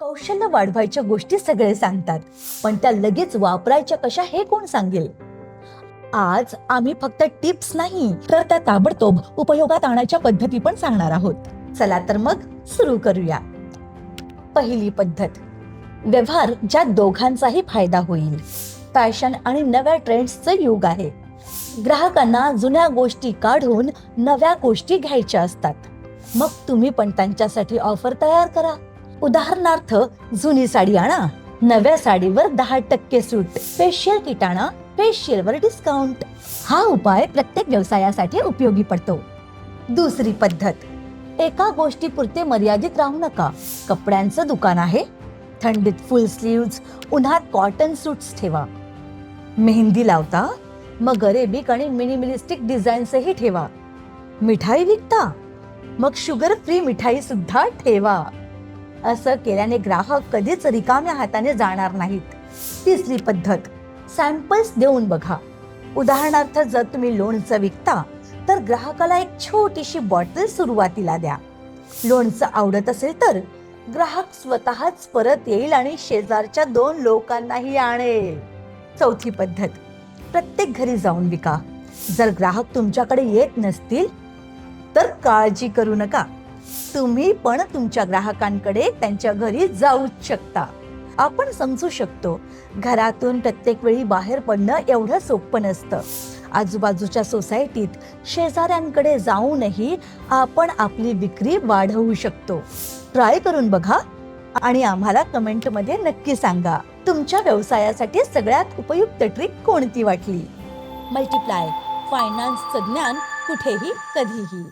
कौशल्य वाढवायच्या गोष्टी सगळे सांगतात, पण त्या लगेच वापरायच्या कशा हे कोण सांगेल? आज आम्ही फक्त टिप्स नाही तर त्या ताबडतोब उपयोगात आणायच्या पद्धती पण सांगणार आहोत. चला तर मग सुरू करूया. पहिली पद्धत, व्यवहार ज्या दोघांचाही फायदा होईल. फॅशन आणि नव्या ट्रेंड्सचं युग आहे. ग्राहकांना जुन्या गोष्टी काढून नव्या गोष्टी घ्यायच्या असतात. मग तुम्ही पण त्यांच्यासाठी ऑफर तयार करा. उदाहरणार्थ, जुनी साडी आणा, नव्या साडीवर 10% सूट. फेशियल किट आणा, फेशियलवर डिस्काउंट. हा उपाय प्रत्येक व्यवसायासाठी उपयोगी पडतो. दुसरी पद्धत, एका गोष्टीपुरते मर्यादित राहू नका. कपड्यांचं दुकान आहे, थंडीत फुल स्लीव्ज, उन्हात कॉटन सूट्स ठेवा. मेहंदी लावता, मग अरेबिक आणि मिनिमलिस्टिक डिझाईन्सही ठेवा. मिठाई विकता, मग शुगर फ्री मिठाई सुद्धा ठेवा. असं केल्याने ग्राहक कधीच रिकाम्या हाताने जाणार नाहीत. तिसरी पद्धत, सॅम्पल्स देऊन बघा. उदाहरणार्थ, जर तुम्ही लोणचं विकता तर ग्राहकाला एक छोटीशी बॉटल सुरुवातीला द्या. लोणचं आवडत असेल तर ग्राहक स्वतःच परत येईल आणि शेजारच्या 2 लोकांनाही आणेल. चौथी पद्धत, प्रत्येक घरी जाऊन विका. जर ग्राहक तुमच्याकडे येत नसतील तर काळजी करू नका. तुम्ही पण तुमच्या ग्राहकांकडे त्यांच्या घरी जाऊच शकता. आपण समजू शकतो, घरातून प्रत्येक वेळी बाहेर पडणं एवढं सोपं नसतं. आजूबाजूच्या सोसायटीत शेजाऱ्यांकडे जाऊनही आपण आपली विक्री वाढवू शकतो. ट्राय करून बघा आणि आम्हाला कमेंटमध्ये नक्की सांगा, तुमच्या व्यवसायासाठी सगळ्यात उपयुक्त ट्रिक कोणती वाटली. मल्टिप्लाय फायनान्सचं ज्ञान कुठेही कधीही.